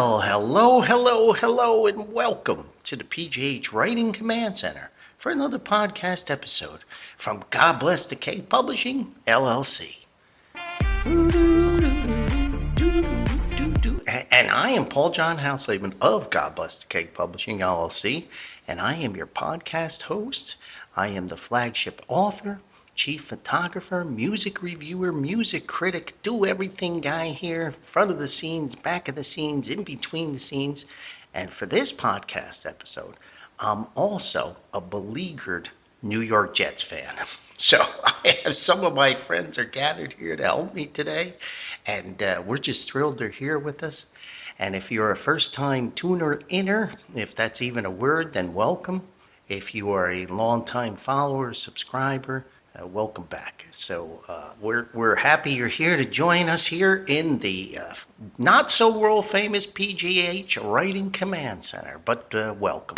Well, hello, and welcome to the PJH Writing Command Center for another podcast episode from God Bless the Cake Publishing, LLC. And I am Paul John Hausleben of God Bless the Cake Publishing, LLC, and I am your podcast host. I am the flagship author, chief photographer, music reviewer, music critic, do everything guy here, front of the scenes, back of the scenes, in between the scenes. And for this podcast episode, I'm also a beleaguered New York Jets fan. So I have some of my friends are gathered here to help me today, and we're just thrilled they're here with us. And if you're a first-time tuner-inner, if that's even a word, then welcome. If you are a long-time follower, subscriber, welcome back. So we're happy you're here to join us here in the not so world famous PJH Writing Command Center, but welcome.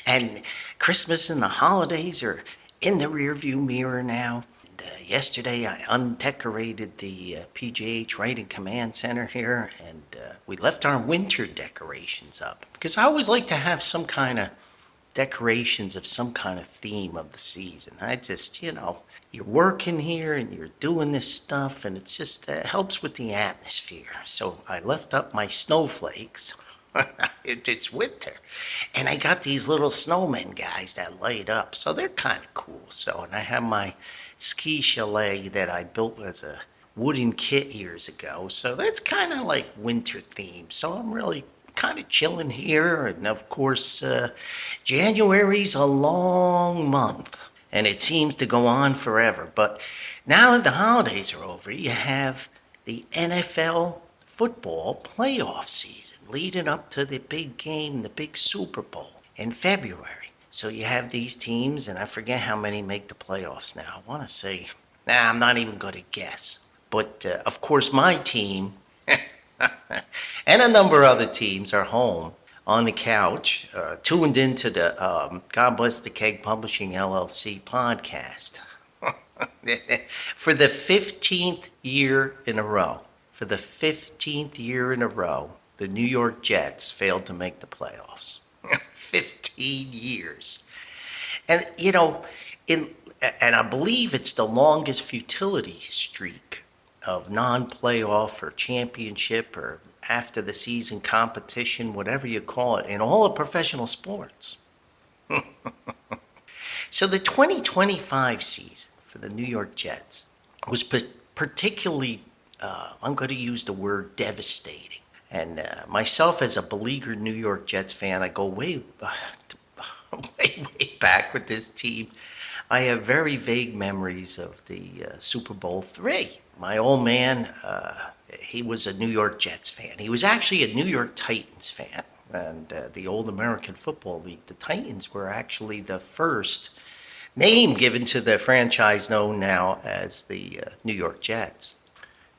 And Christmas and the holidays are in the rearview mirror now. And, yesterday I undecorated the PJH Writing Command Center here, and we left our winter decorations up because I always like to have some kind of decorations of some kind of theme of the season. I just, you're working here and you're doing this stuff, and it just helps with the atmosphere. So I left up my snowflakes. It's winter, and I got these little snowmen guys that light up, so they're kind of cool. So, and I have my ski chalet that I built as a wooden kit years ago, so that's kind of like winter themed. So I'm really kind of chilling here, and of course January's a long month and it seems to go on forever, but now that the holidays are over, you have the NFL football playoff season leading up to the big game, the big Super Bowl in February. So you have these teams, and I forget how many make the playoffs now. I want to say, I'm not even going to guess, but of course my team and a number of other teams are home on the couch, tuned into the God Bless the Keg Publishing LLC podcast for the 15th year in a row. For the 15th year in a row, the New York Jets failed to make the playoffs. 15 years. And, and I believe it's the longest futility streak of non-playoff or championship or after the season competition, whatever you call it, in all of professional sports. So the 2025 season for the New York Jets was particularly, I'm going to use the word devastating. And myself as a beleaguered New York Jets fan, I go way back with this team. I have very vague memories of the Super Bowl III. My old man, he was a New York Jets fan. He was actually a New York Titans fan. And the old American Football League, the Titans were actually the first name given to the franchise known now as the New York Jets.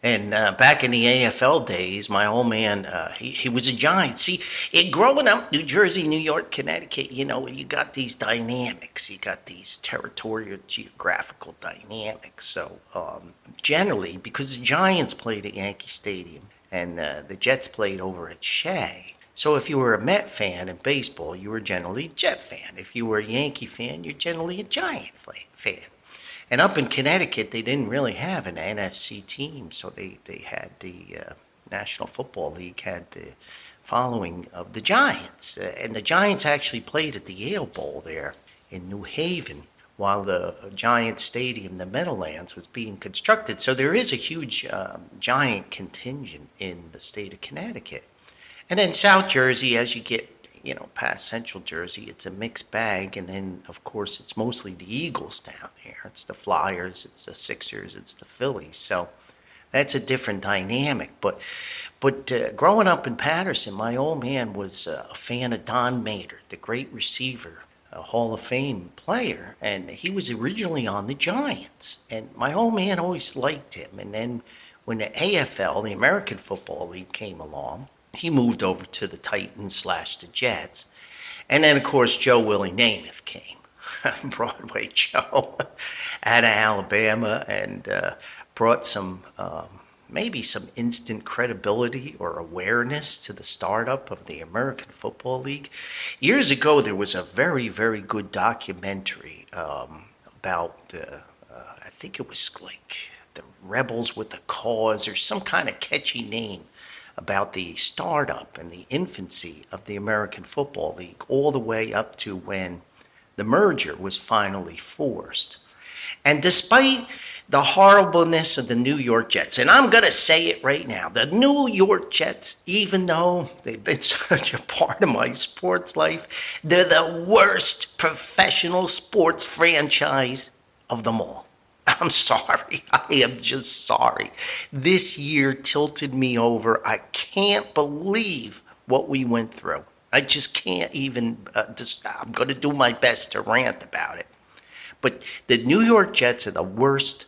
And back in the AFL days, my old man, he was a Giant. See, growing up, New Jersey, New York, Connecticut, you got these dynamics. You got these territorial geographical dynamics. So generally, because the Giants played at Yankee Stadium and the Jets played over at Shea, so if you were a Met fan in baseball, you were generally a Jet fan. If you were a Yankee fan, you're generally a Giant fan. And up in Connecticut, they didn't really have an NFC team, so they had the National Football League had the following of the Giants. And the Giants actually played at the Yale Bowl there in New Haven while the Giant Stadium, the Meadowlands, was being constructed. So there is a huge Giant contingent in the state of Connecticut. And then South Jersey, as you get past Central Jersey, it's a mixed bag. And then, of course, it's mostly the Eagles down there. It's the Flyers, it's the Sixers, it's the Phillies. So that's a different dynamic. But growing up in Paterson, my old man was a fan of Don Maynard, the great receiver, a Hall of Fame player. And he was originally on the Giants. And my old man always liked him. And then when the AFL, the American Football League, came along, he moved over to the Titans / the Jets. And then, of course, Joe Willie Namath came. Broadway Joe out of Alabama, and brought some maybe some instant credibility or awareness to the startup of the American Football League. Years ago, there was a very, very good documentary about, I think it was like the Rebels with a Cause or some kind of catchy name about the startup and the infancy of the American Football League, all the way up to when the merger was finally forced. And despite the horribleness of the New York Jets, and I'm going to say it right now, the New York Jets, even though they've been such a part of my sports life, they're the worst professional sports franchise of them all. I'm sorry. I am just sorry. This year tilted me over. I can't believe what we went through. I just can't even, I'm going to do my best to rant about it. But the New York Jets are the worst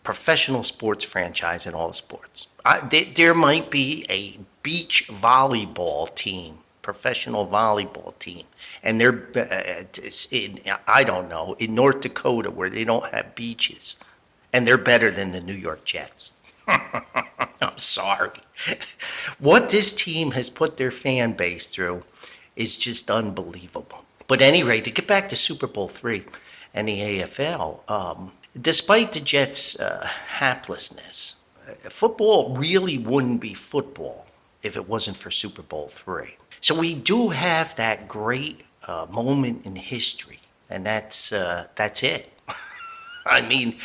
professional sports franchise in all sports. There might be a beach volleyball team, professional volleyball team, and they're I don't know, in North Dakota where they don't have beaches, and they're better than the New York Jets. I'm sorry. What this team has put their fan base through is just unbelievable. But at any rate, to get back to Super Bowl III and the AFL, despite the Jets' haplessness, football really wouldn't be football if it wasn't for Super Bowl III. So we do have that great moment in history, and that's it. I mean,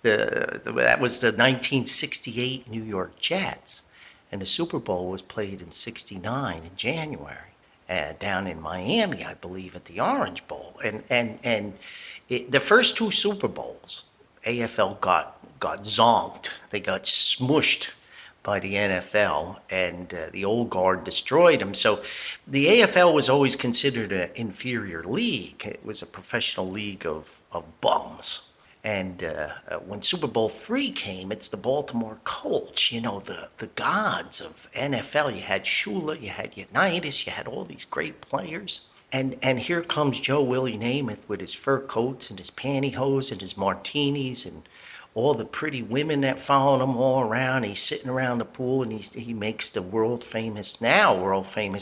that was the 1968 New York Jets, and the Super Bowl was played in '69 in January, down in Miami, I believe, at the Orange Bowl. And the first two Super Bowls, AFL got zonked. They got smushed by the NFL, and the old guard destroyed them. So the AFL was always considered an inferior league. It was a professional league of bums. And when Super Bowl III came, it's the Baltimore Colts, the gods of NFL. You had Shula, you had Unitas, you had all these great players. And here comes Joe Willie Namath with his fur coats and his pantyhose and his martinis and all the pretty women that follow him all around. He's sitting around the pool, and he makes the world famous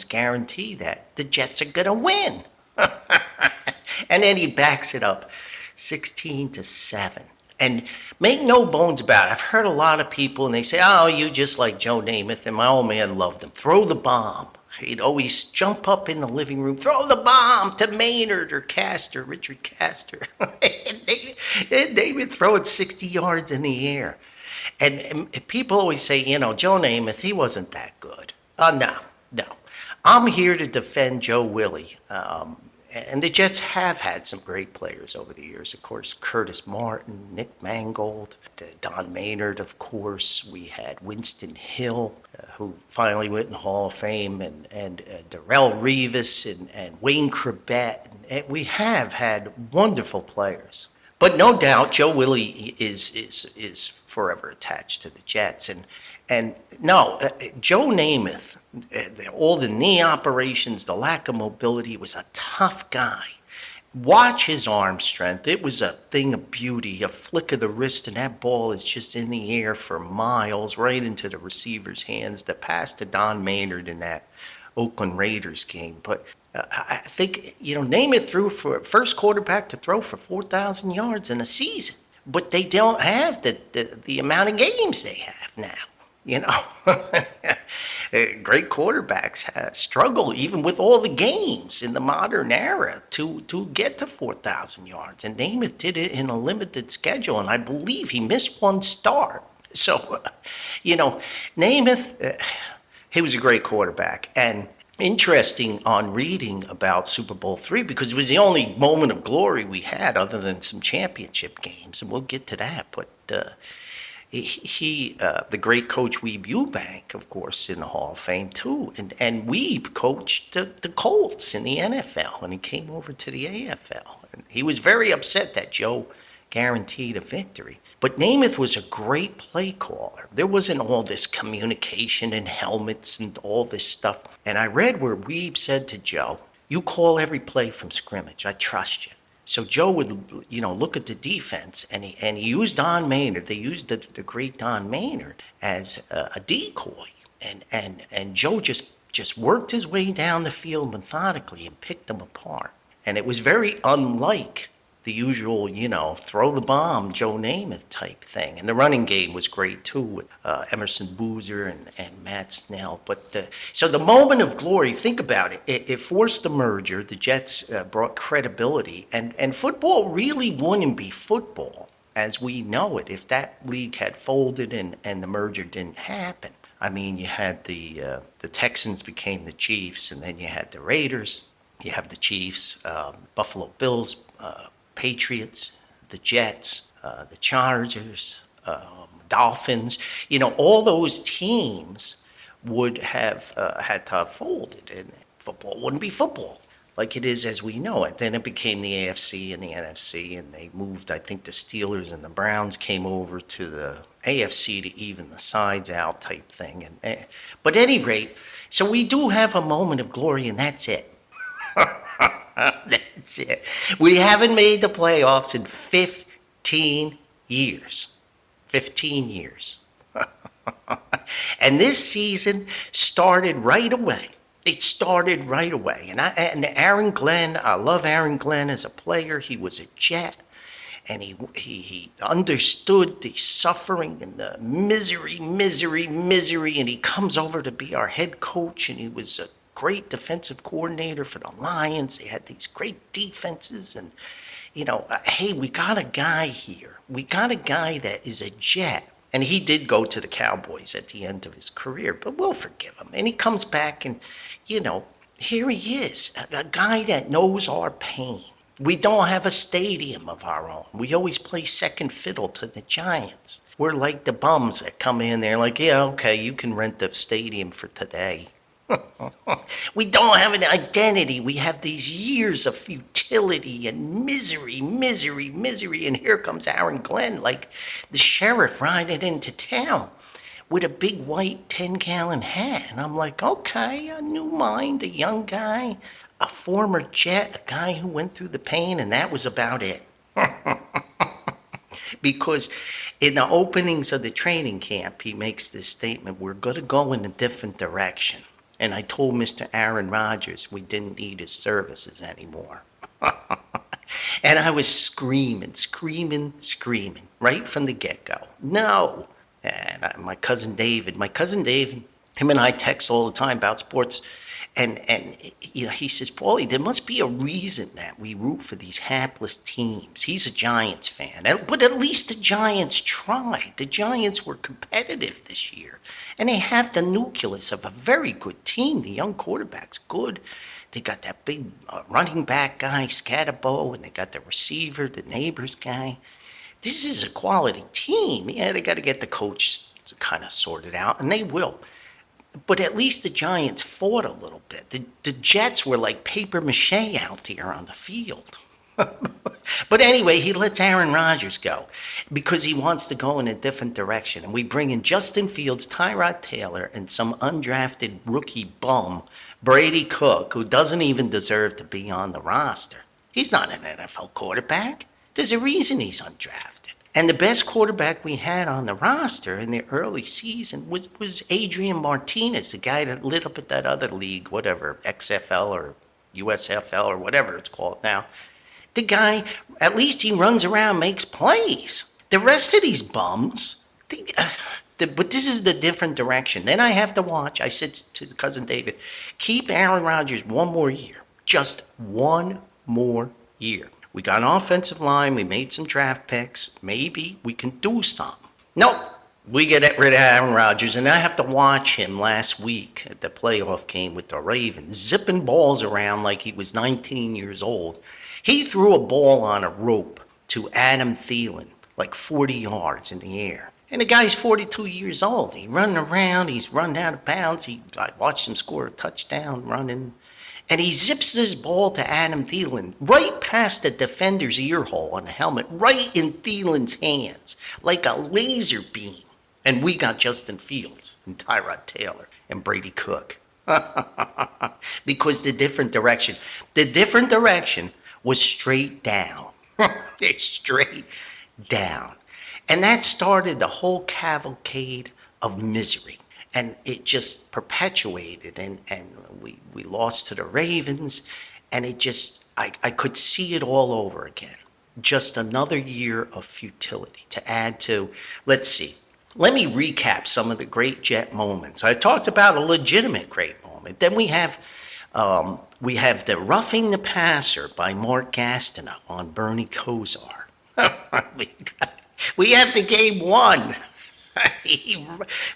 guarantee that the Jets are going to win. And then he backs it up 16-7. And make no bones about it, I've heard a lot of people, and they say, oh, you just like Joe Namath, and my old man loved him. Throw the bomb. He'd always jump up in the living room, throw the bomb to Maynard or Richard Castor. And they would throw it 60 yards in the air. And people always say, Joe Namath, he wasn't that good. No. I'm here to defend Joe Willie. And the Jets have had some great players over the years. Of course, Curtis Martin, Nick Mangold, Don Maynard, of course. We had Winston Hill, who finally went in the Hall of Fame, and Darrell Revis and Wayne Krebet. And we have had wonderful players. But no doubt, Joe Willie is forever attached to the Jets. And no, Joe Namath, all the knee operations, the lack of mobility, was a tough guy. Watch his arm strength. It was a thing of beauty, a flick of the wrist, and that ball is just in the air for miles, right into the receiver's hands. The pass to Don Maynard in that Oakland Raiders game. But I think, Namath threw for first quarterback to throw for 4,000 yards in a season. But they don't have the amount of games they have now. Great quarterbacks struggle even with all the games in the modern era to get to 4,000 yards. And Namath did it in a limited schedule, and I believe he missed one start. So, Namath, he was a great quarterback. And interesting on reading about Super Bowl III, because it was the only moment of glory we had other than some championship games, and we'll get to that. But he, the great coach Weeb Ewbank, of course, in the Hall of Fame too. And Weeb coached the Colts in the NFL, and he came over to the AFL. And he was very upset that Joe guaranteed a victory. But Namath was a great play caller. There wasn't all this communication and helmets and all this stuff. And I read where Weeb said to Joe, you call every play from scrimmage. I trust you. So Joe would, look at the defense, and he used Don Maynard. They used the great Don Maynard as a decoy, and Joe just worked his way down the field methodically and picked them apart. And it was very unlike the usual, throw the bomb, Joe Namath type thing. And the running game was great too with Emerson Boozer and Matt Snell. But so the moment of glory, think about it. It forced the merger. The Jets brought credibility, and football really wouldn't be football as we know it if that league had folded and the merger didn't happen. I mean, you had the Texans became the Chiefs, and then you had the Raiders. You have the Chiefs, Buffalo Bills, Patriots, the Jets, the Chargers, Dolphins. All those teams would have had to have folded, and football wouldn't be football like it is as we know it. Then it became the AFC and the NFC, and they moved. I think the Steelers and the Browns came over to the AFC to even the sides out type thing. But at any rate, so we do have a moment of glory, and that's it. That's it. We haven't made the playoffs in 15 years. 15 years. And this season started right away. It started right away. And Aaron Glenn, I love Aaron Glenn as a player. He was a Jet. And he understood the suffering and the misery. And he comes over to be our head coach. And he was a great defensive coordinator for the Lions. They had these great defenses. And, hey, we got a guy here. We got a guy that is a Jet. And he did go to the Cowboys at the end of his career, but we'll forgive him. And he comes back and, here he is, a guy that knows our pain. We don't have a stadium of our own. We always play second fiddle to the Giants. We're like the bums that come in there like, yeah, okay, you can rent the stadium for today. We don't have an identity. We have these years of futility and misery. And here comes Aaron Glenn, like the sheriff riding into town with a big white 10-gallon hat. And I'm like, okay, a new mind, a young guy, a former Jet, a guy who went through the pain, and that was about it. Because in the openings of the training camp, he makes this statement, we're going to go in a different direction. And I told Mr. Aaron Rodgers we didn't need his services anymore. And I was screaming, right from the get-go. No. And my cousin David, him and I text all the time about sports. And he says, Paulie, there must be a reason that we root for these hapless teams. He's a Giants fan. But at least the Giants tried. The Giants were competitive this year. And they have the nucleus of a very good team. The young quarterback's good. They got that big running back guy, Scatterbo, and they got the receiver, the neighbors guy. This is a quality team. Yeah, they got to get the coach to kind of sort it out, and they will. But at least the Giants fought a little bit. The Jets were like paper mache out there on the field. But anyway, he lets Aaron Rodgers go because he wants to go in a different direction. And we bring in Justin Fields, Tyrod Taylor, and some undrafted rookie bum, Brady Cook, who doesn't even deserve to be on the roster. He's not an NFL quarterback. There's a reason he's undrafted. And the best quarterback we had on the roster in the early season was Adrian Martinez, the guy that lit up at that other league, whatever, XFL or USFL or whatever it's called now. The guy, at least he runs around, makes plays. The rest of these bums, but this is the different direction. Then I have to watch, I said to cousin David, keep Aaron Rodgers one more year. Just one more year. We got an offensive line. We made some draft picks. Maybe we can do something. Nope. We get rid of Aaron Rodgers, and I have to watch him last week at the playoff game with the Ravens, zipping balls around like he was 19 years old. He threw a ball on a rope to Adam Thielen, like 40 yards in the air. And the guy's 42 years old. He's running around. He's running out of bounds. I watched him score a touchdown running. And he zips this ball to Adam Thielen right past the defender's ear hole on the helmet, right in Thielen's hands, like a laser beam. And we got Justin Fields and Tyrod Taylor and Brady Cook. Because the different direction was straight down. It's straight down. And that started the whole cavalcade of misery. And it just perpetuated, and we lost to the Ravens, and it just, I could see it all over again. Just another year of futility to add to, let's see. Let me recap some of the great Jet moments. I talked about a legitimate great moment. Then we have the Roughing the Passer by Mark Gastineau on Bernie Kosar. We have the game won.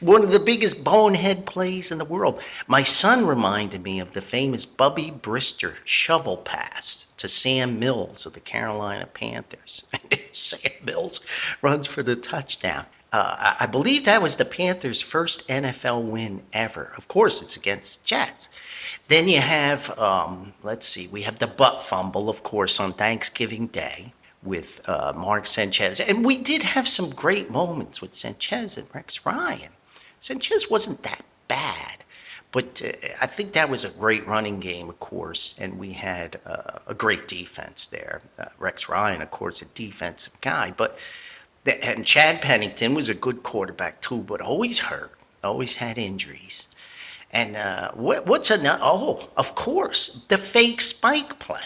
One of the biggest bonehead plays in the world. My son reminded me of the famous Bubby Brister shovel pass to Sam Mills of the Carolina Panthers. Sam Mills runs for the touchdown. I believe that was the Panthers' first NFL win ever. Of course, it's against the Jets. Then you have, we have the butt fumble, of course, on Thanksgiving Day with Mark Sanchez. And we did have some great moments with Sanchez and Rex Ryan. Sanchez wasn't that bad, but I think that was a great running game, of course, and we had a great defense there. Rex Ryan, of course, a defensive guy, and Chad Pennington was a good quarterback too, but always hurt, always had injuries. And what's another? Oh, of course, the fake spike play.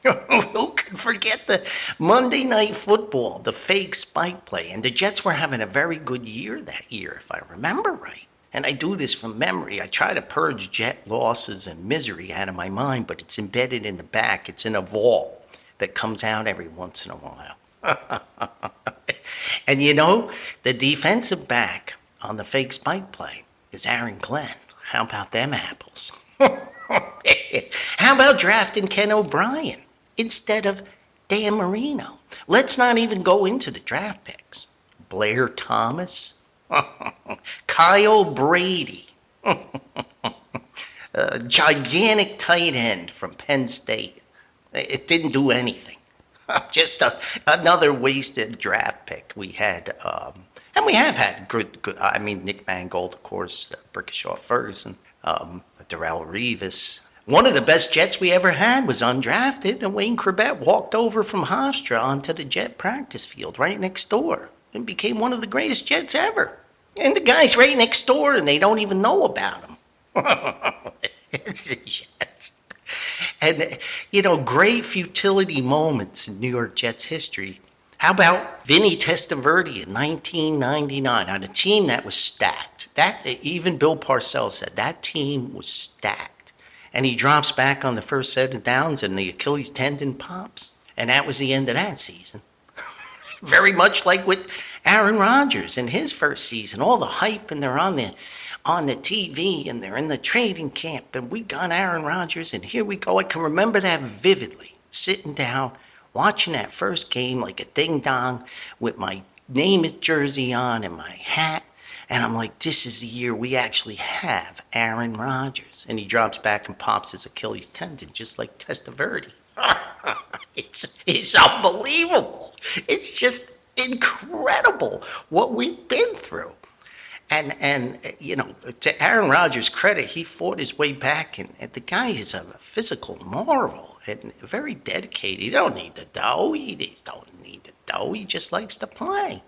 Who can forget the Monday Night Football, the fake spike play? And the Jets were having a very good year that year, if I remember right. And I do this from memory. I try to purge Jet losses and misery out of my mind, but it's embedded in the back. It's in a vault that comes out every once in a while. And the defensive back on the fake spike play is Aaron Glenn. How about them apples? How about drafting Ken O'Brien instead of Dan Marino? Let's not even go into the draft picks. Blair Thomas, Kyle Brady, gigantic tight end from Penn State. It didn't do anything. Just another wasted draft pick. We had, and we have had good. I mean, Nick Mangold, of course, Brickishaw Ferguson, Darrell Revis. One of the best Jets we ever had was undrafted, and Wayne Corbett walked over from Hofstra onto the Jet practice field right next door and became one of the greatest Jets ever. And the guy's right next door, and they don't even know about him. It's the Jets. And, great futility moments in New York Jets history. How about Vinny Testaverde in 1999 on a team that was stacked? That even Bill Parcells said that team was stacked. And he drops back on the first set of downs and the Achilles tendon pops. And that was the end of that season. Very much like with Aaron Rodgers in his first season. All the hype, and they're on the TV, and they're in the training camp, and we got Aaron Rodgers, and here we go. I can remember that vividly, sitting down, watching that first game like a ding-dong with my name jersey on and my hat, and I'm like, this is the year we actually have Aaron Rodgers. And he drops back and pops his Achilles tendon, just like Testaverde. It's unbelievable. It's just incredible what we've been through. And to Aaron Rodgers' credit, he fought his way back, and the guy is a physical marvel and very dedicated. He don't need the dough. He just don't need the dough. He just likes to play.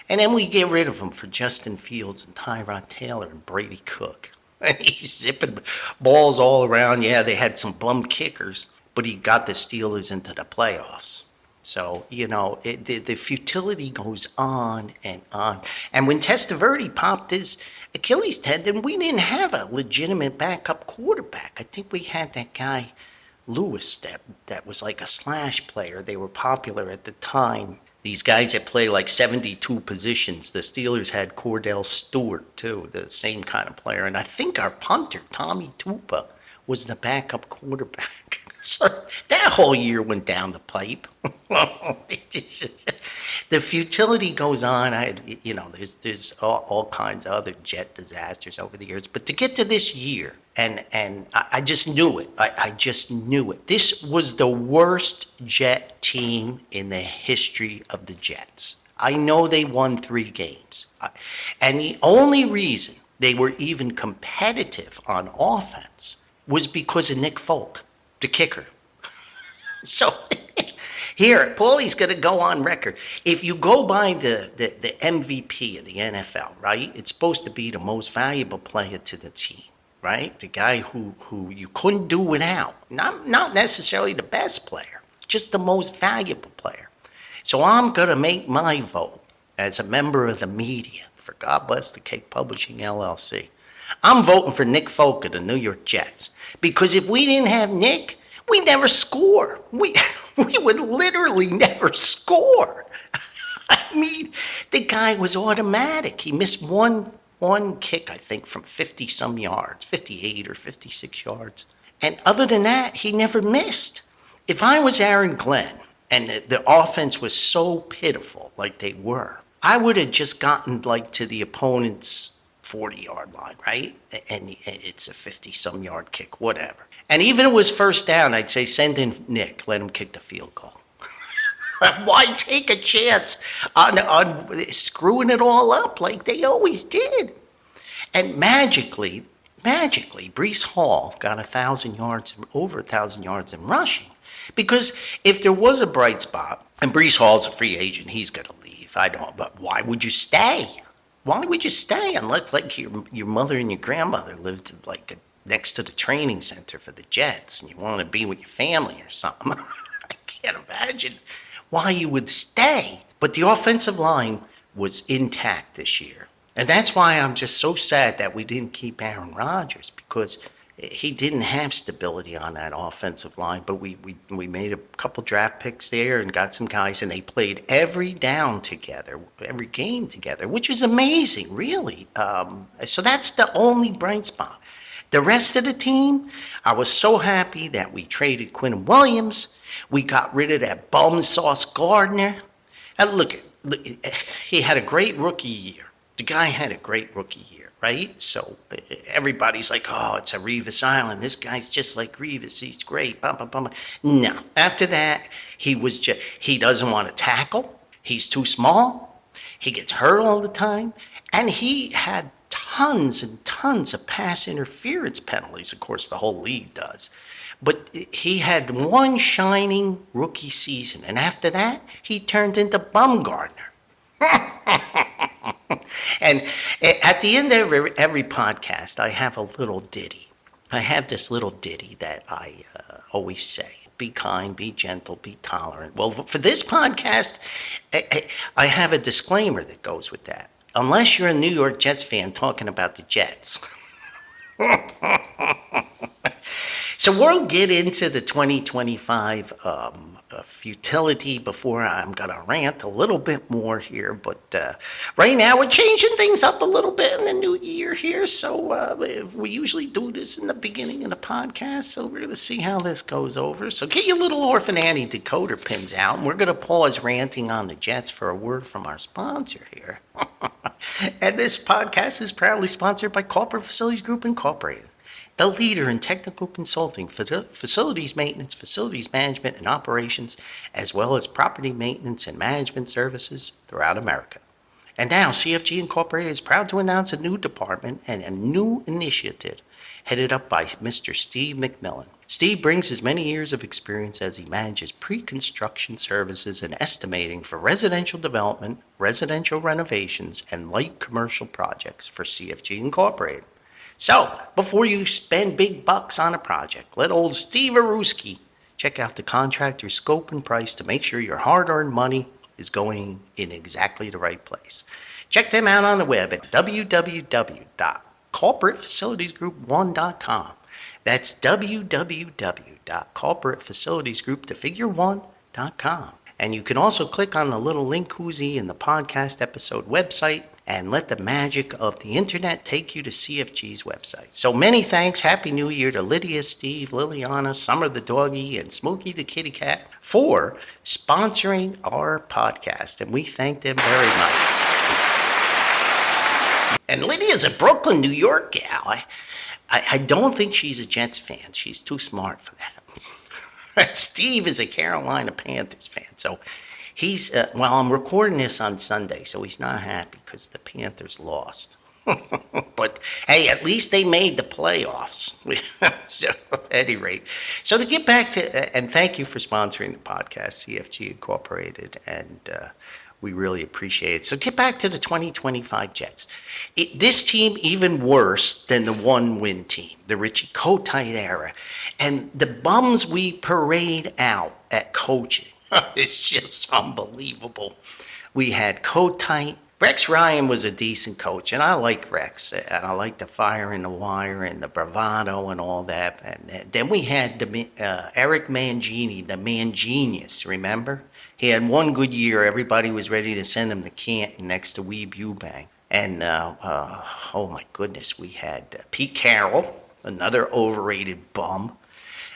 And then we get rid of him for Justin Fields and Tyrod Taylor and Brady Cook. And he's zipping balls all around. Yeah, they had some bum kickers, but he got the Steelers into the playoffs. So, the futility goes on and on. And when Testaverde popped his Achilles tendon, we didn't have a legitimate backup quarterback. I think we had that guy, Lewis, that was like a slash player. They were popular at the time. These guys that play like 72 positions. The Steelers had Cordell Stewart, too, the same kind of player. And I think our punter, Tommy Tupa, was the backup quarterback. So that whole year went down the pipe. It's just, the futility goes on. There's all kinds of other Jet disasters over the years. But to get to this year, and I just knew it. I just knew it. This was the worst Jet team in the history of the Jets. I know they won 3 games. And the only reason they were even competitive on offense was because of Nick Folk, the kicker. So Here, Paulie's going to go on record. If you go by the MVP of the NFL, right, it's supposed to be the most valuable player to the team, right? The guy who you couldn't do without. Not necessarily the best player, just the most valuable player. So I'm going to make my vote as a member of the media for God Bless the Cake Publishing LLC. I'm voting for Nick Folk of the New York Jets. Because if we didn't have Nick, we never score. We would literally never score. I mean, the guy was automatic. He missed one kick, I think, from 50-some yards, 58 or 56 yards. And other than that, he never missed. If I was Aaron Glenn and the offense was so pitiful like they were, I would have just gotten like to the opponent's 40-yard line, right? And it's a 50-some yard kick, whatever. And even if it was first down, I'd say send in Nick, let him kick the field goal. Why take a chance on screwing it all up like they always did? And magically, Breece Hall got 1,000 yards, over 1,000 yards in rushing. Because if there was a bright spot, and Breece Hall's a free agent, he's going to leave. I don't, but why would you stay? Why would you stay unless like your mother and your grandmother lived like next to the training center for the Jets and you want to be with your family or something? I can't imagine why you would stay. But the offensive line was intact this year. And that's why I'm just so sad that we didn't keep Aaron Rodgers, because he didn't have stability on that offensive line. But we made a couple draft picks there and got some guys, and they played every down together, every game together, which is amazing, really. So that's the only bright spot. The rest of the team, I was so happy that we traded Quinn Williams. We got rid of that bum Sauce Gardner. And look, he had a great rookie year. The guy had a great rookie year, right? So everybody's like, oh, it's a Revis Island. This guy's just like Revis. He's great. Bum, bum, bum. No. After that, he doesn't want to tackle. He's too small. He gets hurt all the time. And he had tons and tons of pass interference penalties. Of course, the whole league does. But he had one shining rookie season. And after that, he turned into Bumgardner. And at the end of every podcast, I have a little ditty. I have this little ditty that I always say. Be kind, be gentle, be tolerant. Well, for this podcast, I have a disclaimer that goes with that. Unless you're a New York Jets fan talking about the Jets. So we'll get into the 2025 futility before I'm going to rant a little bit more here. But right now we're changing things up a little bit in the new year here. So we usually do this in the beginning of the podcast. So we're going to see how this goes over. So get your little Orphan Annie decoder pins out. And we're going to pause ranting on the Jets for a word from our sponsor here. And this podcast is proudly sponsored by Corporate Facilities Group Incorporated, the leader in technical consulting for facilities maintenance, facilities management, and operations, as well as property maintenance and management services throughout America. And now, CFG Incorporated is proud to announce a new department and a new initiative headed up by Mr. Steve McMillan. Steve brings as many years of experience as he manages pre-construction services and estimating for residential development, residential renovations, and light commercial projects for CFG Incorporated. So, before you spend big bucks on a project, let old Steve Aruski check out the contractor's scope and price to make sure your hard-earned money is going in exactly the right place. Check them out on the web at www.corporatefacilitiesgroup1.com. That's www.corporatefacilitiesgroup1.com. And you can also click on the little link koozie in the podcast episode website and let the magic of the internet take you to CFG's website. So many thanks. Happy New Year to Lydia, Steve, Liliana, Summer the doggy, and Smokey the kitty cat for sponsoring our podcast. And we thank them very much. And Lydia's a Brooklyn, New York gal. I don't think she's a Jets fan. She's too smart for that. Steve is a Carolina Panthers fan. So he's, well, I'm recording this on Sunday, so he's not happy because the Panthers lost. But hey, at least they made the playoffs. So, at any rate, so to get back to, and thank you for sponsoring the podcast, CFG Incorporated, and we really appreciate it. So get back to the 2025 Jets. This team even worse than the one-win team, the Richie Kotite era, and the bums we parade out at coaching. It's just unbelievable. We had Kotite. Rex Ryan was a decent coach, and I like Rex, and I like the fire and the wire and the bravado and all that. And then we had Eric Mangini, the man genius, remember? He had one good year. Everybody was ready to send him to Canton next to Weeb Ewbank. And, oh my goodness, we had Pete Carroll, another overrated bum.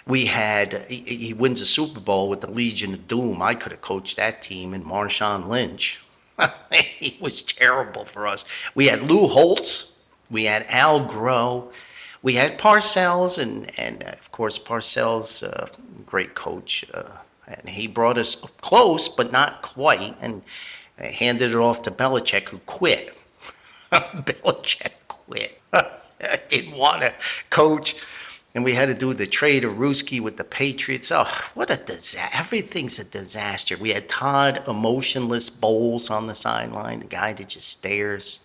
We had, he wins a Super Bowl with the Legion of Doom. I could have coached that team, and Marshawn Lynch. He was terrible for us. We had Lou Holtz. We had Al Groh. We had Parcells, and of course, Parcells, great coach. And he brought us close, but not quite, and handed it off to Belichick, who quit. Belichick quit. Didn't want to coach. And we had to do the trade of Ruski with the Patriots. Oh, what a disaster. Everything's a disaster. We had Todd Emotionless Bowles on the sideline, the guy that just stares.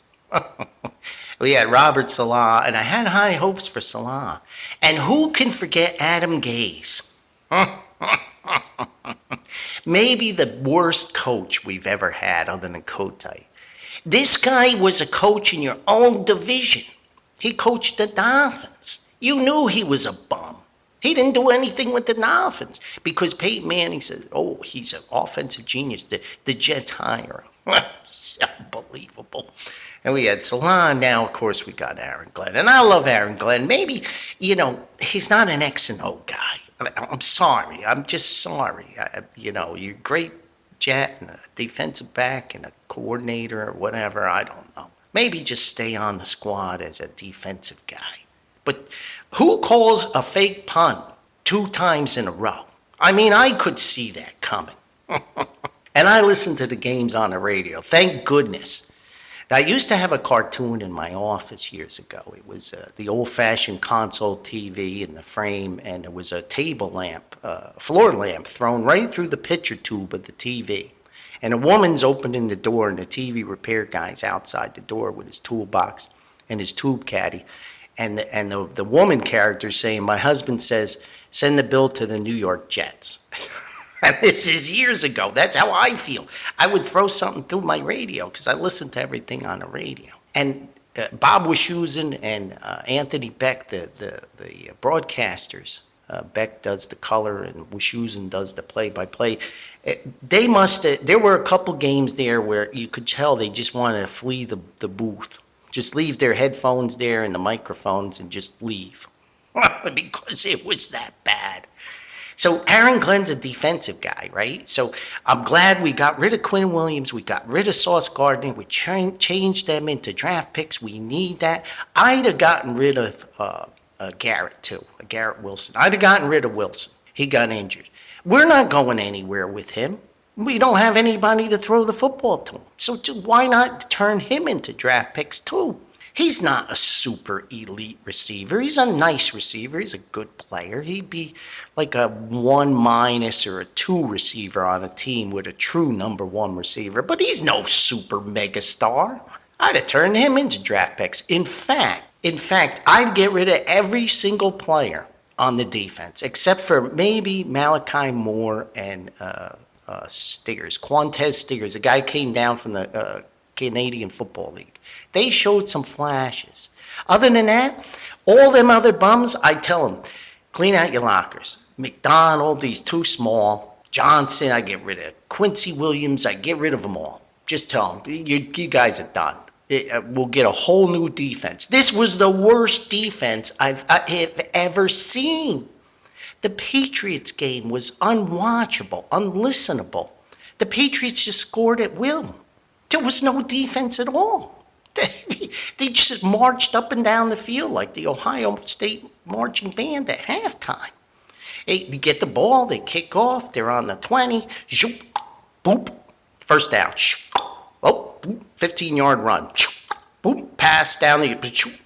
We had Robert Salah, and I had high hopes for Salah. And who can forget Adam Gase? Maybe the worst coach we've ever had other than Kotite. This guy was a coach in your own division. He coached the Dolphins. You knew he was a bum. He didn't do anything with the Dolphins because Peyton Manning says, oh, he's an offensive genius. The Jets hire him. It's unbelievable. And we had Salah. Now, of course, we got Aaron Glenn. And I love Aaron Glenn. Maybe, he's not an X and O guy. I'm sorry. I'm just sorry. You're a great Jet and a defensive back and a coordinator or whatever. I don't know. Maybe just stay on the squad as a defensive guy. But who calls a fake punt 2 times in a row? I mean, I could see that coming. And I listened to the games on the radio. Thank goodness. I used to have a cartoon in my office years ago. It was the old-fashioned console TV in the frame, and it was a table lamp, floor lamp, thrown right through the picture tube of the TV. And a woman's opening the door, and the TV repair guy's outside the door with his toolbox and his tube caddy. And the woman character saying, my husband says, send the bill to the New York Jets. And this is years ago. That's how I feel. I would throw something through my radio because I listened to everything on the radio. And Bob Wischusen and Anthony Beck, the broadcasters, Beck does the color and Wischusen does the play-by-play. There were a couple games there where you could tell they just wanted to flee the booth. Just leave their headphones there and the microphones and just leave. Because it was that bad. So Aaron Glenn's a defensive guy, right? So I'm glad we got rid of Quinn Williams. We got rid of Sauce Gardner. We changed them into draft picks. We need that. I'd have gotten rid of Garrett, too. Garrett Wilson. I'd have gotten rid of Wilson. He got injured. We're not going anywhere with him. We don't have anybody to throw the football to him. So why not turn him into draft picks too? He's not a super elite receiver. He's a nice receiver. He's a good player. He'd be like a 1- or a 2 receiver on a team with a true number 1 receiver. But he's no super mega star. I'd have turned him into draft picks. In fact, I'd get rid of every single player on the defense except for maybe Malachi Moore and Stiggers, Quintez Stiggers, the guy came down from the Canadian Football League. They showed some flashes. Other than that, all them other bums, I tell them, clean out your lockers. McDonald, he's too small. Johnson, I get rid of. Quincy Williams, I get rid of them all. Just tell them, you guys are done. We'll get a whole new defense. This was the worst defense I've ever seen. The Patriots game was unwatchable, unlistenable. The Patriots just scored at will. There was no defense at all. They just marched up and down the field like the Ohio State marching band at halftime. They get the ball, they kick off, they're on the 20, zoop, boop, first down, oh, 15-yard run, boom, pass down the,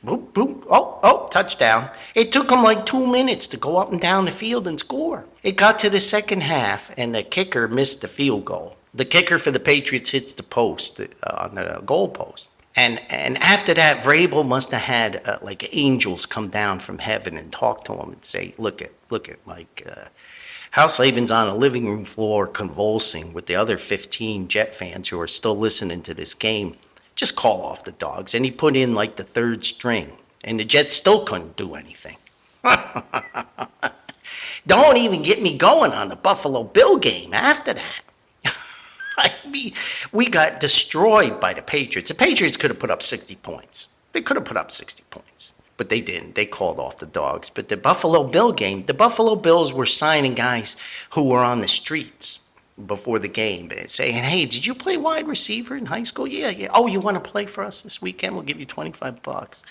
boom, boom, oh, touchdown. It took them like 2 minutes to go up and down the field and score. It got to the second half, and the kicker missed the field goal. The kicker for the Patriots hits the post on the goal post. And after that, Vrabel must have had like angels come down from heaven and talk to him and say, look at Mike, Hausleben's on a living room floor convulsing with the other 15 Jet fans who are still listening to this game. Just call off the dogs. And he put in like the third string, and the Jets still couldn't do anything. Don't even get me going on the Buffalo Bill game after that. I mean, we got destroyed by the Patriots. The Patriots could have put up 60 points. They could have put up 60 points. But they didn't. They called off the dogs. But the Buffalo Bill game, the Buffalo Bills were signing guys who were on the streets before the game, saying, hey, did you play wide receiver in high school? Yeah. Oh, you want to play for us this weekend? We'll give you $25.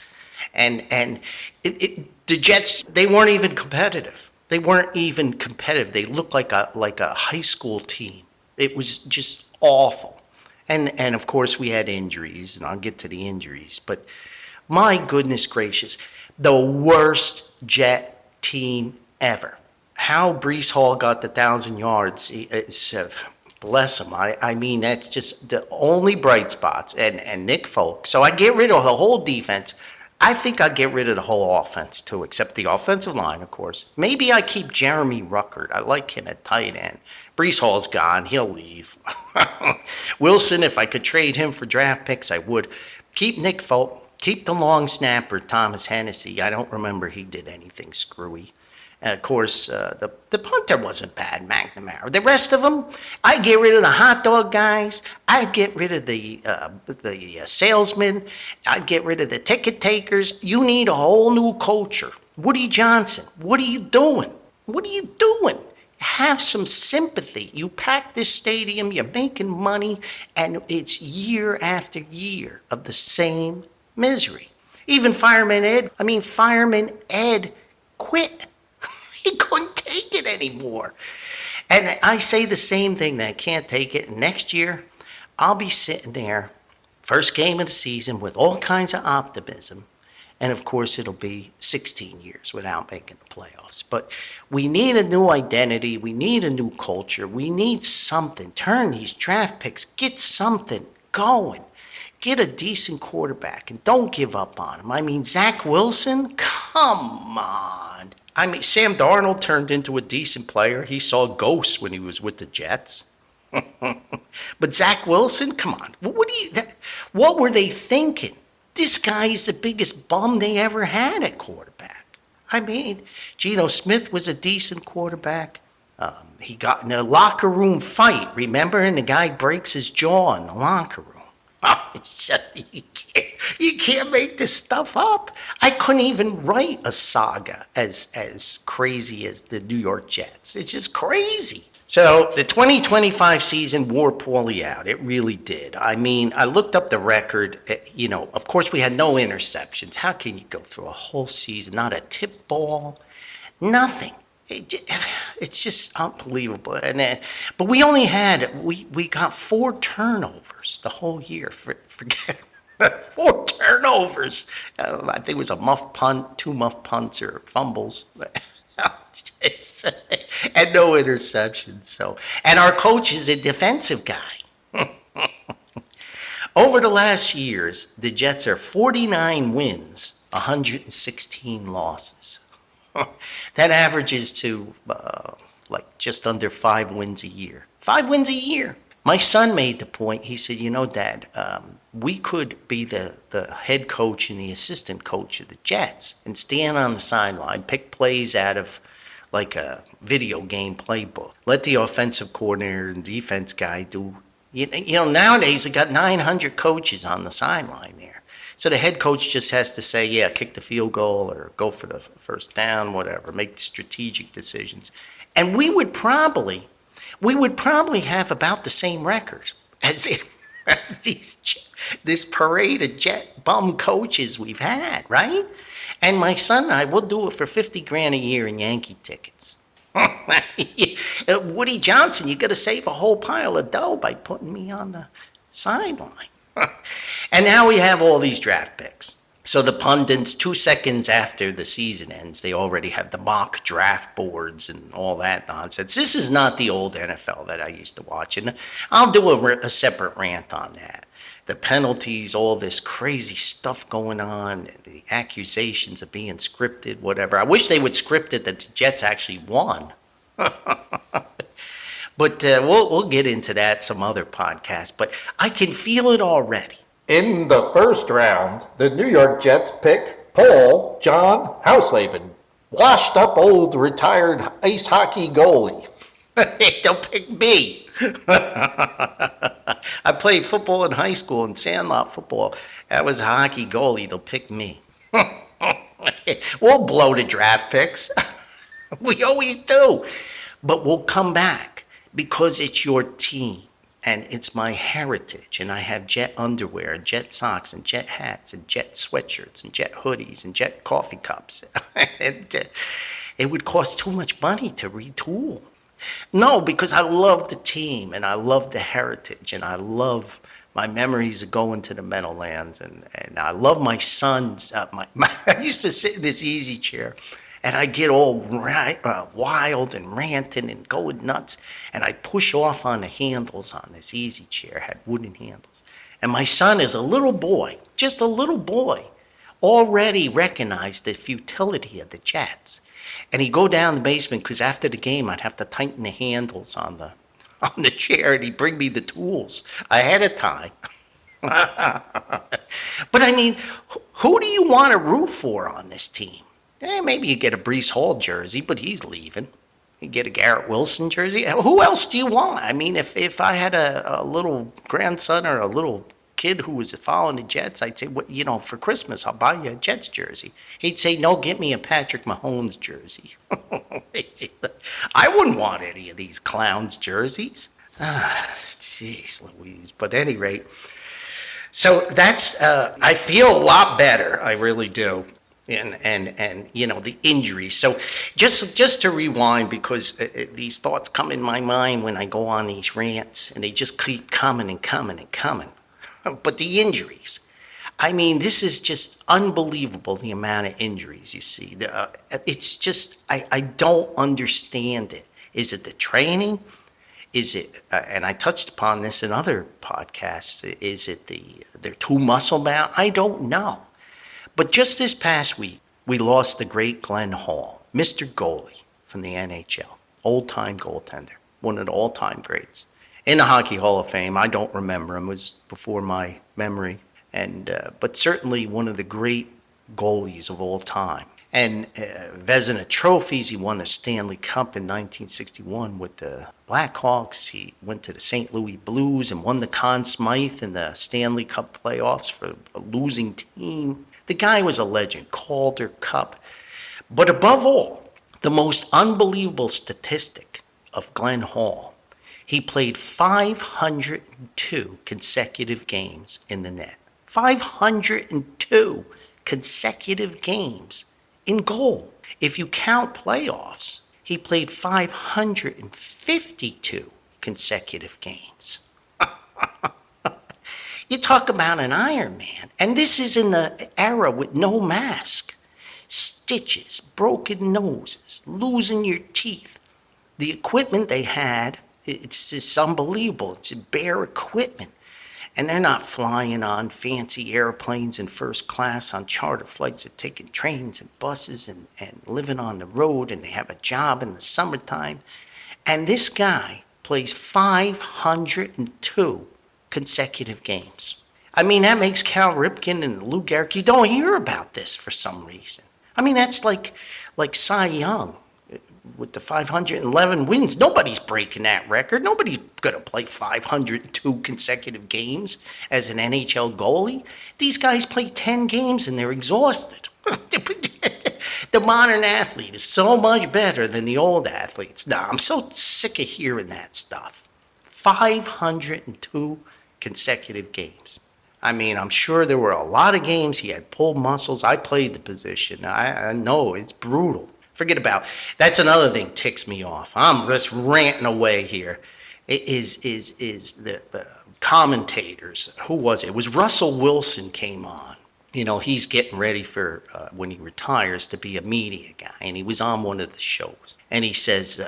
And the Jets, they weren't even competitive. They looked like a high school team. It was just awful. And of course, we had injuries, and I'll get to the injuries. But my goodness gracious, the worst Jet team ever. How Breece Hall got the 1,000 yards, bless him. I mean, that's just the only bright spots. And Nick Folk. So I get rid of the whole defense. I think I'd get rid of the whole offense, too, except the offensive line, of course. Maybe I keep Jeremy Ruckert. I like him at tight end. Breece Hall's gone. He'll leave. Wilson, if I could trade him for draft picks, I would. Keep Nick Folk. Keep the long snapper, Thomas Hennessy. I don't remember he did anything screwy. And of course, the punter wasn't bad, McNamara. The rest of them, I'd get rid of the hot dog guys. I'd get rid of the salesmen. I'd get rid of the ticket takers. You need a whole new culture. Woody Johnson, what are you doing? What are you doing? Have some sympathy. You pack this stadium, you're making money, and it's year after year of the same misery. Even Fireman Ed quit. He couldn't take it anymore. And I say the same thing, that I can't take it. And next year, I'll be sitting there, first game of the season, with all kinds of optimism. And of course, it'll be 16 years without making the playoffs. But we need a new identity. We need a new culture. We need something. Turn these draft picks. Get something going. Get a decent quarterback. And don't give up on him. I mean, Zach Wilson? Come on. I mean, Sam Darnold turned into a decent player. He saw ghosts when he was with the Jets. But Zach Wilson? Come on. What were they thinking? This guy is the biggest bum they ever had at quarterback. I mean, Geno Smith was a decent quarterback. He got in a locker room fight, remember? And the guy breaks his jaw in the locker room. You can't make this stuff up. I couldn't even write a saga as crazy as the New York Jets. It's just crazy. So the 2025 season wore Paulie out. It really did. I mean, I looked up the record. Of course, we had no interceptions. How can you go through a whole season, not a tip ball, nothing? It's just unbelievable. But we only we got 4 turnovers the whole year. Forget 4 turnovers. I think it was a muff punt, 2 muff punts or fumbles. And no interceptions. And our coach is a defensive guy. Over the last years, the Jets are 49 wins, 116 losses. That averages to just under 5 wins a year. 5 wins a year. My son made the point. He said, Dad, we could be the head coach and the assistant coach of the Jets and stand on the sideline, pick plays out of like a video game playbook. Let the offensive coordinator and defense guy do. Nowadays they got 900 coaches on the sideline there. So the head coach just has to say, yeah, kick the field goal or go for the first down, whatever, make strategic decisions. And we would probably have about the same record as this parade of Jet bum coaches we've had, right? And my son and I will do it for $50,000 a year in Yankee tickets. Woody Johnson, you got to save a whole pile of dough by putting me on the sideline. And now we have all these draft picks. So the pundits, 2 seconds after the season ends, they already have the mock draft boards and all that nonsense. This is not the old NFL that I used to watch, and I'll do a separate rant on that. The penalties, all this crazy stuff going on, the accusations of being scripted, whatever. I wish they would script it that the Jets actually won. But we'll get into that some other podcast. But I can feel it already. In the first round, the New York Jets pick Paul John Hausleben, washed up old retired ice hockey goalie. Don't pick me. I played football in high school and sandlot football. That was a hockey goalie. They'll pick me. We'll blow the draft picks. We always do. But we'll come back because it's your team. And it's my heritage, and I have Jet underwear, and Jet socks, and Jet hats, and Jet sweatshirts, and Jet hoodies, and Jet coffee cups. And it would cost too much money to retool. No, because I love the team, and I love the heritage, and I love my memories of going to the Meadowlands, and I love my sons. I used to sit in this easy chair, and I get all wild and ranting and going nuts, and I push off on the handles on this easy chair, had wooden handles. And my son is a little boy, just a little boy, already recognized the futility of the Jets. And he'd go down the basement, because after the game, I'd have to tighten the handles on the chair, and he'd bring me the tools ahead of time. But I mean, who do you want to root for on this team? Maybe you get a Breece Hall jersey, but he's leaving. You get a Garrett Wilson jersey. Who else do you want? I mean, if I had a little grandson or a little kid who was following the Jets, I'd say, for Christmas, I'll buy you a Jets jersey. He'd say, no, get me a Patrick Mahomes jersey. I wouldn't want any of these clowns' jerseys. Jeez Louise. But at any rate, so that's, I feel a lot better. I really do. And the injuries. So just to rewind, because these thoughts come in my mind when I go on these rants, and they just keep coming and coming and coming. But the injuries, I mean, this is just unbelievable, the amount of injuries you see. It's just, I don't understand it. Is it the training? Is it, and I touched upon this in other podcasts, is it they're too muscle bound? I don't know. But just this past week, we lost the great Glenn Hall, Mr. Goalie from the NHL, old-time goaltender, one of the all-time greats. In the Hockey Hall of Fame, I don't remember him. It was before my memory. But certainly one of the great goalies of all time. And Vezina trophies, he won a Stanley Cup in 1961 with the Blackhawks. He went to the St. Louis Blues and won the Conn Smythe in the Stanley Cup playoffs for a losing team. The guy was a legend, Calder Cup. But above all, the most unbelievable statistic of Glenn Hall, he played 502 consecutive games in the net. 502 consecutive games in goal. If you count playoffs, he played 552 consecutive games. You talk about an Iron Man. And this is in the era with no mask. Stitches, broken noses, losing your teeth. The equipment they had, it's unbelievable. It's bare equipment. And they're not flying on fancy airplanes in first class on charter flights. They're taking trains and buses and living on the road, and they have a job in the summertime. And this guy plays 502 consecutive games. I mean, that makes Cal Ripken and Lou Gehrig. You don't hear about this for some reason. I mean, that's like Cy Young with the 511 wins. Nobody's breaking that record. Nobody's going to play 502 consecutive games as an NHL goalie. These guys play 10 games and they're exhausted. The modern athlete is so much better than the old athletes. Nah, I'm so sick of hearing that stuff. 502 consecutive games. I mean, I'm sure there were a lot of games he had pulled muscles. I played the position. I know it's brutal. Forget about that's another thing ticks me off. I'm just ranting away here. Is the commentators. Who was it? It was Russell Wilson came on. You know, he's getting ready for when he retires to be a media guy, and he was on one of the shows. And he says,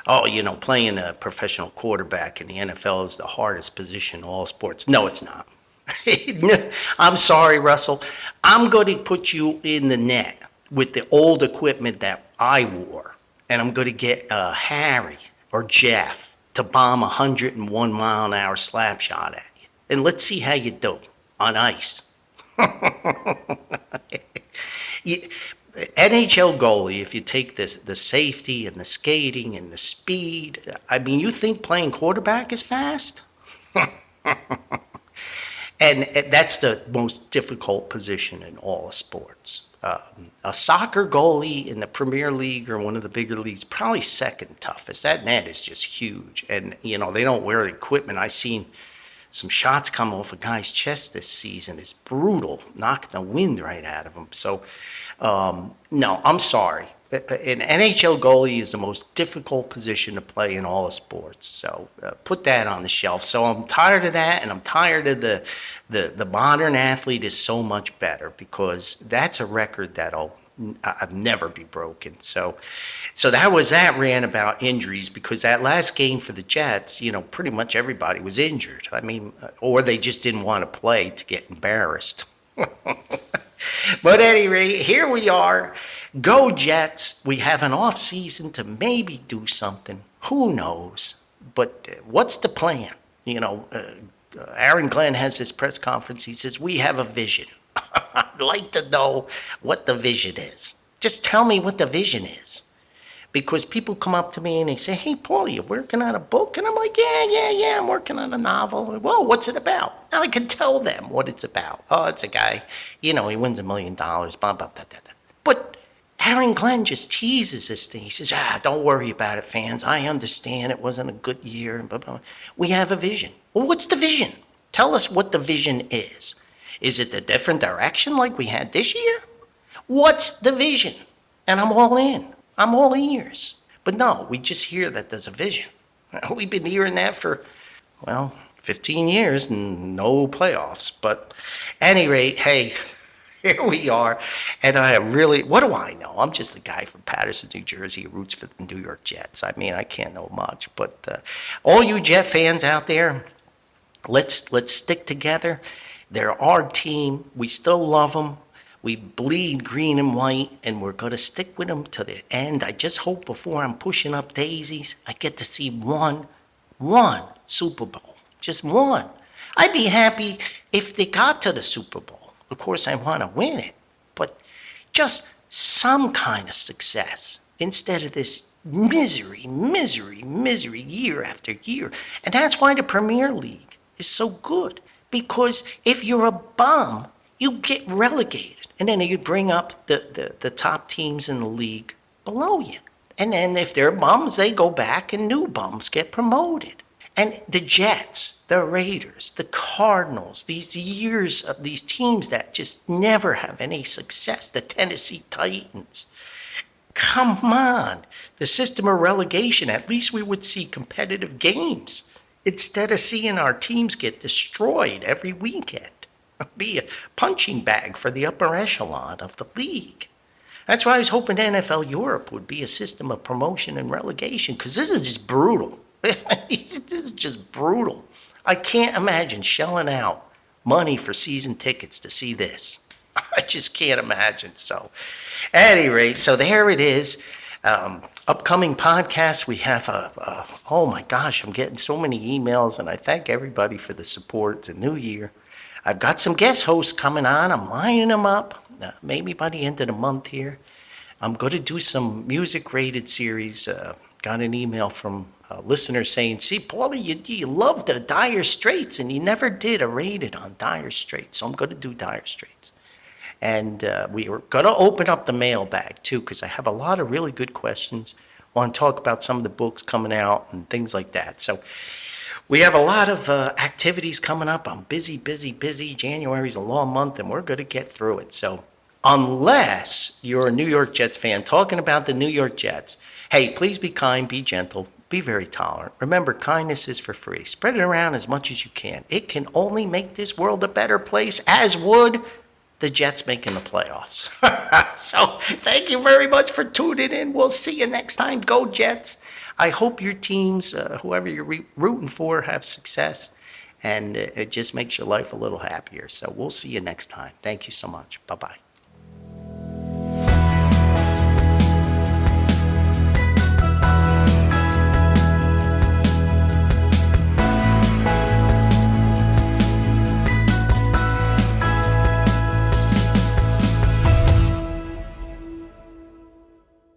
"Oh, you know, playing a professional quarterback in the NFL is the hardest position in all sports." No, it's not. I'm sorry, Russell. I'm going to put you in the net with the old equipment that I wore, and I'm going to get Harry or Jeff to bomb a 101-mile-an-hour slap shot at you, and let's see how you do on ice. NHL goalie, if you take this, the safety and the skating and the speed, I mean, you think playing quarterback is fast? And that's the most difficult position in all of sports. A soccer goalie in the Premier League or one of the bigger leagues, probably second toughest. That net is just huge. And, you know, they don't wear equipment. I seen some shots come off a guy's chest this season. It's brutal, knocking the wind right out of him. So, no, I'm sorry. An NHL goalie is the most difficult position to play in all of sports. So put that on the shelf. So I'm tired of that, and I'm tired of the modern athlete is so much better, because that's a record that'll never be broken. So that was that rant about injuries, because that last game for the Jets, you know, pretty much everybody was injured. I mean, or they just didn't want to play to get embarrassed. But at any rate, here we are. Go Jets. We have an off season to maybe do something. Who knows? But what's the plan? You know, Aaron Glenn has this press conference. He says, we have a vision. I'd like to know what the vision is. Just tell me what the vision is. Because people come up to me and they say, hey, Paulie, you working on a book? And I'm like, yeah, I'm working on a novel. Whoa, what's it about? And I can tell them what it's about. Oh, it's a guy, you know, he wins $1 million, blah, blah, blah, blah. But Aaron Glenn just teases this thing. He says, don't worry about it, fans. I understand it wasn't a good year. Blah, blah. We have a vision. Well, what's the vision? Tell us what the vision is. Is it the different direction like we had this year? What's the vision? And I'm all in. I'm all ears. But no, we just hear that there's a vision. We've been hearing that for, 15 years and no playoffs. But at any rate, hey, here we are. And what do I know? I'm just a guy from Paterson, New Jersey, who roots for the New York Jets. I mean, I can't know much. But all you Jet fans out there, let's stick together. They're our team. We still love them. We bleed green and white, and we're going to stick with them to the end. I just hope before I'm pushing up daisies, I get to see one Super Bowl. Just one. I'd be happy if they got to the Super Bowl. Of course, I want to win it, but just some kind of success instead of this misery year after year. And that's why the Premier League is so good, because if you're a bum, you get relegated. And then you bring up the top teams in the league below you. And then if they're bums, they go back and new bums get promoted. And the Jets, the Raiders, the Cardinals, these years of these teams that just never have any success, the Tennessee Titans. Come on. The system of relegation, at least we would see competitive games instead of seeing our teams get destroyed every weekend. Be a punching bag for the upper echelon of the league. That's why I was hoping NFL Europe would be a system of promotion and relegation, because this is just brutal. This is just brutal. I can't imagine shelling out money for season tickets to see this. I just can't imagine. So, at any rate, so there it is. Upcoming podcasts, we have oh my gosh, I'm getting so many emails, and I thank everybody for the support. It's a new year. I've got some guest hosts coming on. I'm lining them up, maybe by the end of the month here. I'm going to do some music-rated series. Got an email from a listener saying, see, Paulie, you love the Dire Straits, and you never did a rated on Dire Straits. So I'm going to do Dire Straits. And we are going to open up the mailbag, too, because I have a lot of really good questions. I want to talk about some of the books coming out and things like that. So we have a lot of activities coming up. I'm busy. January's a long month, and we're going to get through it. So Unless you're a New York Jets fan talking about the New York Jets, hey, please be kind, be gentle, Be very tolerant. Remember, kindness is for free. Spread it around as much as you can. It can only make this world a better place, as would the Jets making the playoffs. So thank you very much for tuning in. We'll see you next time. Go Jets. I hope your teams, whoever you're rooting for, have success. And it just makes your life a little happier. So we'll see you next time. Thank you so much. Bye-bye.